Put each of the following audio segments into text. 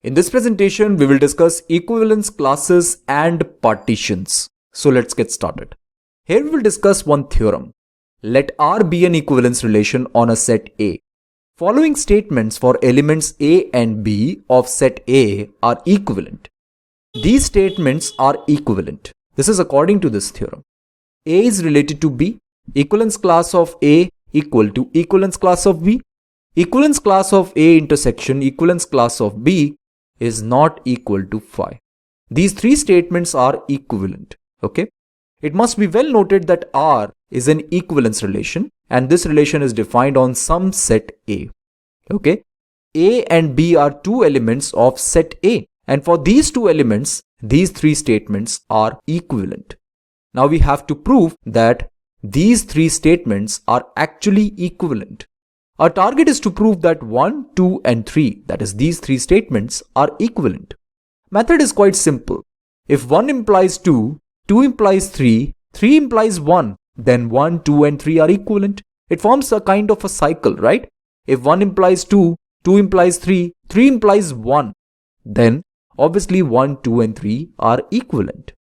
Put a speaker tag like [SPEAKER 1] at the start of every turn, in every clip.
[SPEAKER 1] In this presentation, we will discuss equivalence classes and partitions. So let's get started. Here we will discuss one theorem. Let R be an equivalence relation on a set A. Following statements for elements A and B of set A are equivalent. These statements are equivalent. This is according to this theorem. A is related to B. Equivalence class of A equal to equivalence class of B. Equivalence class of A intersection equivalence class of B is not equal to phi. These three statements are equivalent. Okay. It must be well noted that R is an equivalence relation and this relation is defined on some set A. Okay. A and B are two elements of set A, and for these two elements, these three statements are equivalent. Now we have to prove that these three statements are actually equivalent. Our target is to prove that 1, 2 and 3, that is these three statements, are equivalent. Method is quite simple. If 1 implies 2, 2 implies 3, 3 implies 1, then 1, 2 and 3 are equivalent. It forms a kind of a cycle, right? If 1 implies 2, 2 implies 3, 3 implies 1, then obviously 1, 2 and 3 are equivalent.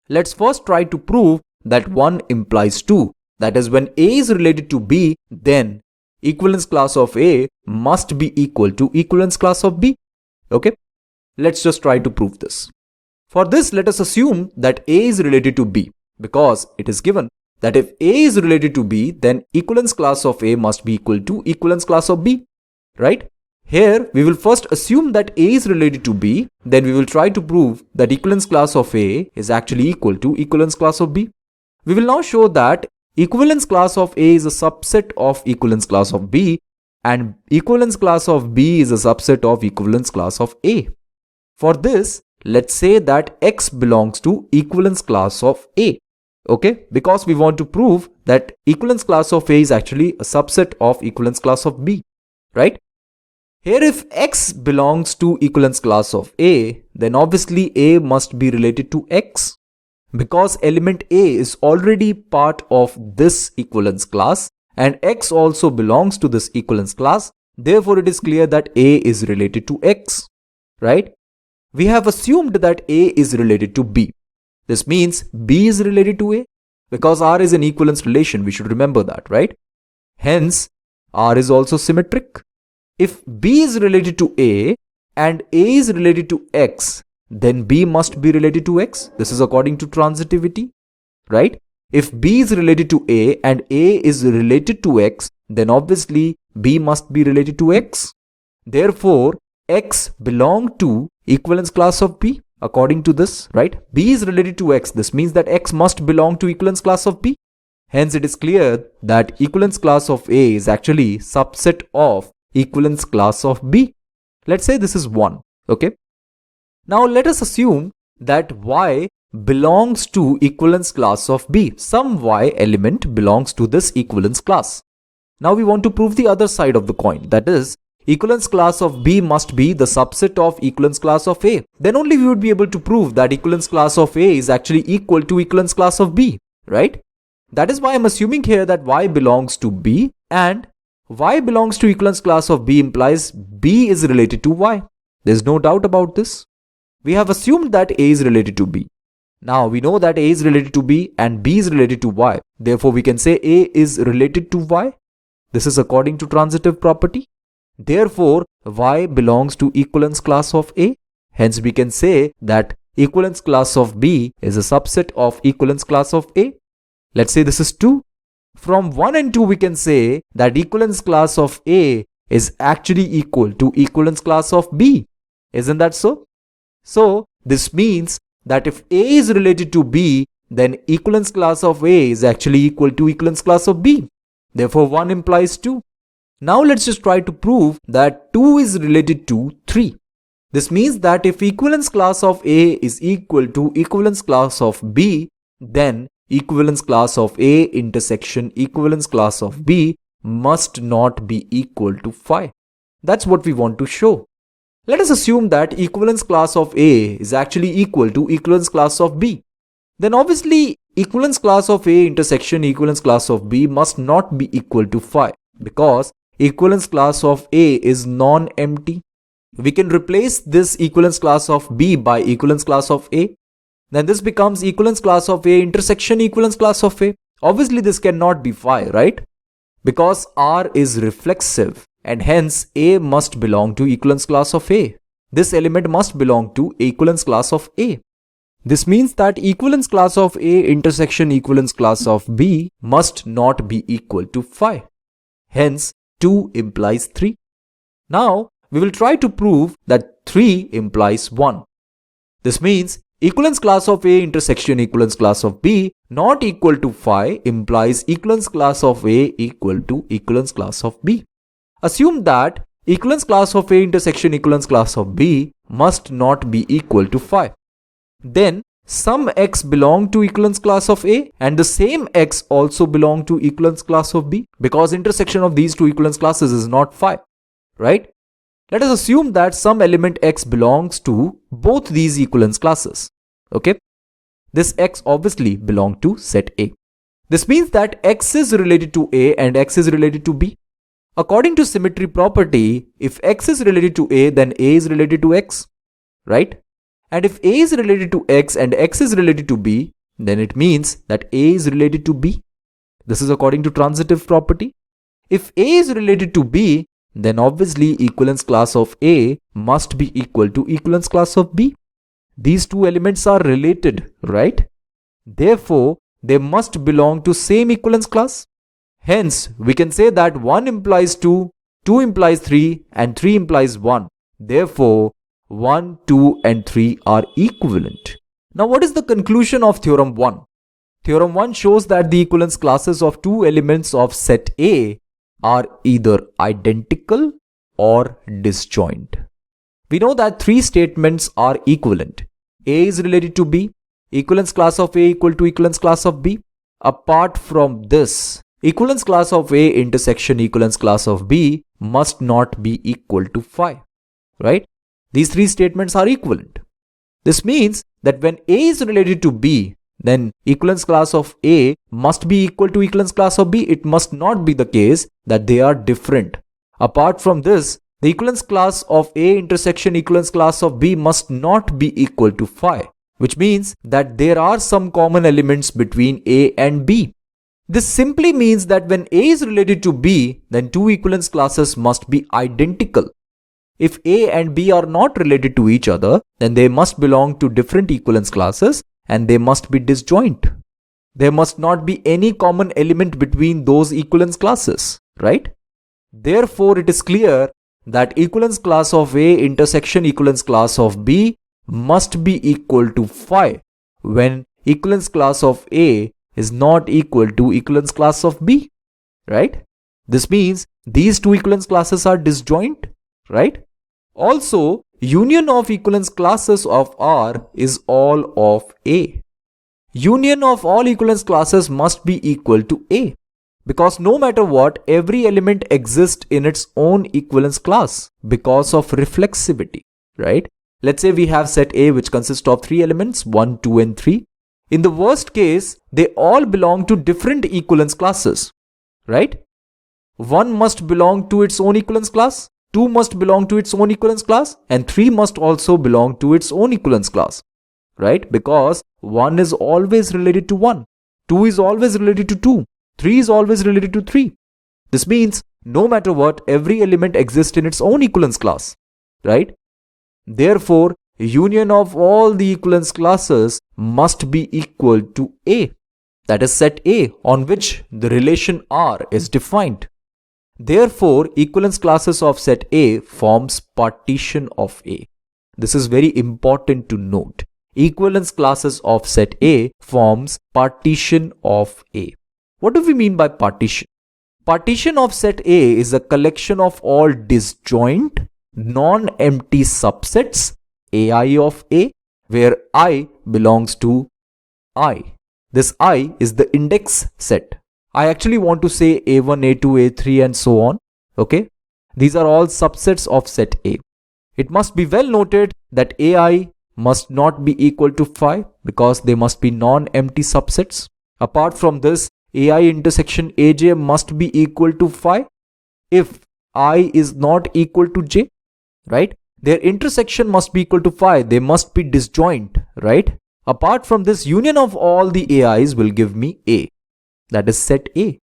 [SPEAKER 1] Let's first try to prove that 1 implies 2. That is, when A is related to B, then equivalence class of A must be equal to equivalence class of B. Okay, let's just try to prove this. For this, let us assume that A is related to B, because it is given that if A is related to B, then equivalence class of A must be equal to equivalence class of B, right? Here, we will first assume that A is related to B, then we will try to prove that equivalence class of A is actually equal to equivalence class of B. We will now show that equivalence class of A is a subset of equivalence class of B, and equivalence class of B is a subset of equivalence class of A. For this, let's say that X belongs to equivalence class of A. Okay, because we want to prove that equivalence class of A is actually a subset of equivalence class of B, right? Here, if X belongs to equivalence class of A, then obviously A must be related to X. Because element A is already part of this equivalence class and X also belongs to this equivalence class, therefore it is clear that A is related to X, right? We have assumed that A is related to B. This means B is related to A because R is an equivalence relation. We should remember that, right? Hence, R is also symmetric. If B is related to A and A is related to X, then B must be related to X. This is according to transitivity, right? If B is related to A and A is related to X, then obviously B must be related to X. Therefore, X belongs to equivalence class of B according to this, right? B is related to X. This means that X must belong to equivalence class of B. Hence, it is clear that equivalence class of A is actually subset of equivalence class of B. Let's say this is 1, okay? Now let us assume that Y belongs to equivalence class of B. Some Y element belongs to this equivalence class. Now we want to prove the other side of the coin. That is, equivalence class of B must be the subset of equivalence class of A. Then only we would be able to prove that equivalence class of A is actually equal to equivalence class of B, right? That is why I am assuming here that Y belongs to B, and Y belongs to equivalence class of B implies B is related to Y. There is no doubt about this. We have assumed that A is related to B. Now we know that A is related to B and B is related to Y. Therefore, we can say A is related to Y. This is according to transitive property. Therefore, Y belongs to equivalence class of A. Hence, we can say that equivalence class of B is a subset of equivalence class of A. Let's say this is 2. From 1 and 2, we can say that equivalence class of A is actually equal to equivalence class of B. Isn't that so? So, this means that if A is related to B, then equivalence class of A is actually equal to equivalence class of B. Therefore, 1 implies 2. Now, let's just try to prove that 2 is related to 3. This means that if equivalence class of A is equal to equivalence class of B, then equivalence class of A intersection equivalence class of B must not be equal to phi. That's what we want to show. Let us assume that equivalence class of A is actually equal to equivalence class of B. Then obviously equivalence class of A intersection equivalence class of B must not be equal to phi because equivalence class of A is non-empty. We can replace this equivalence class of B by equivalence class of A. Then this becomes equivalence class of A intersection equivalence class of A. Obviously this cannot be phi, right? Because R is reflexive and hence A must belong to equivalence class of A. This element must belong to equivalence class of A. This means that equivalence class of A intersection equivalence class of B must not be equal to phi. Hence 2 implies 3. Now we will try to prove that 3 implies 1. This means equivalence class of A intersection equivalence class of B not equal to phi implies equivalence class of A equal to equivalence class of B. Assume that equivalence class of A intersection equivalence class of B must not be equal to phi. Then some x belong to equivalence class of A and the same x also belong to equivalence class of B because intersection of these two equivalence classes is not phi, right? Let us assume that some element x belongs to both these equivalence classes. Okay? This x obviously belongs to set A. This means that x is related to A and x is related to B. According to symmetry property, if x is related to A, then A is related to x, right? And if A is related to x and x is related to B, then it means that A is related to B. This is according to transitive property. If A is related to B, then obviously equivalence class of A must be equal to equivalence class of B. These two elements are related, right? Therefore, they must belong to same equivalence class. Hence, we can say that 1 implies 2, 2 implies 3 and 3 implies 1. Therefore, 1, 2 and 3 are equivalent. Now what is the conclusion of theorem 1? Theorem 1 shows that the equivalence classes of two elements of set A are either identical or disjoint. We know that three statements are equivalent. A is related to B, equivalence class of A equal to equivalence class of B. Apart from this, equivalence class of A intersection equivalence class of B must not be equal to phi, right? These three statements are equivalent. This means that when A is related to B, then equivalence class of A must be equal to equivalence class of B. It must not be the case that they are different. Apart from this, the equivalence class of A intersection equivalence class of B must not be equal to phi, which means that there are some common elements between A and B. This simply means that when A is related to B, then two equivalence classes must be identical. If A and B are not related to each other, then they must belong to different equivalence classes and they must be disjoint. There must not be any common element between those equivalence classes, right? Therefore, it is clear that equivalence class of A intersection equivalence class of B must be equal to phi when equivalence class of A is not equal to equivalence class of B, right? This means these two equivalence classes are disjoint, right? Also, union of equivalence classes of R is all of A. Union of all equivalence classes must be equal to A because no matter what, every element exists in its own equivalence class because of reflexivity, right? Let's say we have set A which consists of three elements 1, 2 and 3. In the worst case, they all belong to different equivalence classes, right? 1 must belong to its own equivalence class. 2 must belong to its own equivalence class and 3 must also belong to its own equivalence class, right? Because 1 is always related to 1, 2 is always related to 2, 3 is always related to 3. This means no matter what, every element exists in its own equivalence class, right? Therefore, union of all the equivalence classes must be equal to A, that is set A on which the relation R is defined. Therefore, equivalence classes of set A forms partition of A. This is very important to note. Equivalence classes of set A forms partition of A. What do we mean by partition? Partition of set A is a collection of all disjoint, non-empty subsets AI of A, where I belongs to I. This I is the index set. I actually want to say A1, A2, A3 and so on. Okay. These are all subsets of set A. It must be well noted that AI must not be equal to phi because they must be non-empty subsets. Apart from this, AI intersection AJ must be equal to phi if I is not equal to J, right? their intersection must be equal to phi. They must be disjoint, right? Apart from this, union of all the AIs will give me A. That is set A.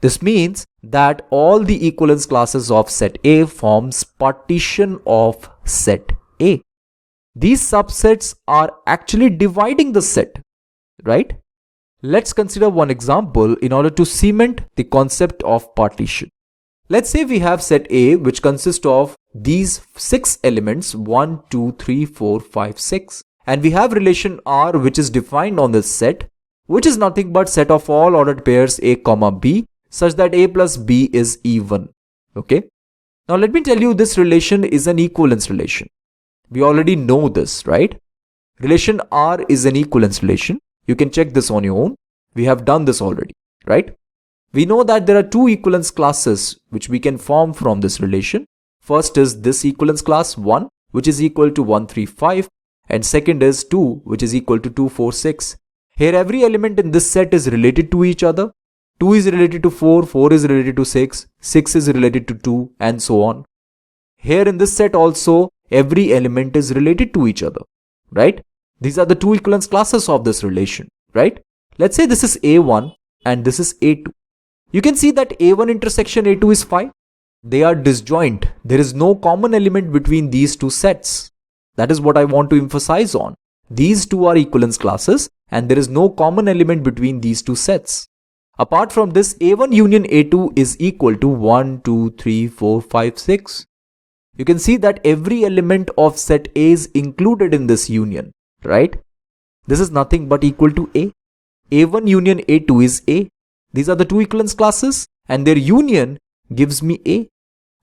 [SPEAKER 1] This means that all the equivalence classes of set A forms partition of set A. These subsets are actually dividing the set, right? Let's consider one example in order to cement the concept of partition. Let's say we have set A which consists of these 6 elements 1, 2, 3, 4, 5, 6, and we have relation R which is defined on this set, which is nothing but set of all ordered pairs A comma B such that A plus B is even. Okay. Now let me tell you, this relation is an equivalence relation. We already know this, right? Relation R is an equivalence relation. You can check this on your own. We have done this already, right? We know that there are two equivalence classes which we can form from this relation. First is this equivalence class 1, which is equal to 1, 3, 5, and second is 2, which is equal to 2, 4, 6. Here every element in this set is related to each other. 2 is related to 4, 4 is related to 6, 6 is related to 2, and so on. Here in this set also, every element is related to each other, right? These are the two equivalence classes of this relation, right? Let's say this is A1 and this is A2. You can see that A1 intersection A2 is phi. They are disjoint. There is no common element between these two sets. That is what I want to emphasize on. These two are equivalence classes and there is no common element between these two sets. Apart from this, A1 union A2 is equal to 1, 2, 3, 4, 5, 6. You can see that every element of set A is included in this union, right? This is nothing but equal to A. A1 union A2 is A. These are the two equivalence classes and their union gives me A.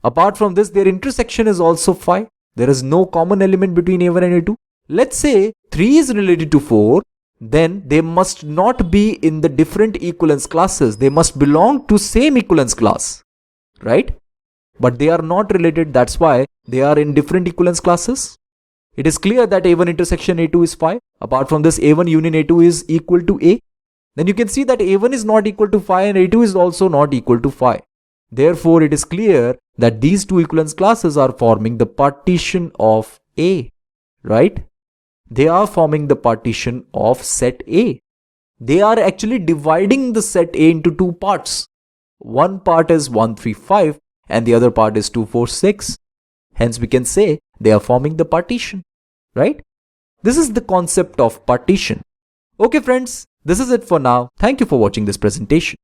[SPEAKER 1] Apart from this, their intersection is also phi. There is no common element between A1 and A2. Let's say 3 is related to 4, then they must not be in the different equivalence classes. They must belong to same equivalence class, right? But they are not related. That's why they are in different equivalence classes. It is clear that A1 intersection A2 is phi. Apart from this, A1 union A2 is equal to A. Then you can see that A1 is not equal to phi and A2 is also not equal to phi. Therefore, it is clear that these two equivalence classes are forming the partition of A, right? They are forming the partition of set A. They are actually dividing the set A into two parts. One part is 1, 3, 5 and the other part is 2, 4, 6. Hence, we can say they are forming the partition, right? This is the concept of partition. Okay friends, this is it for now. Thank you for watching this presentation.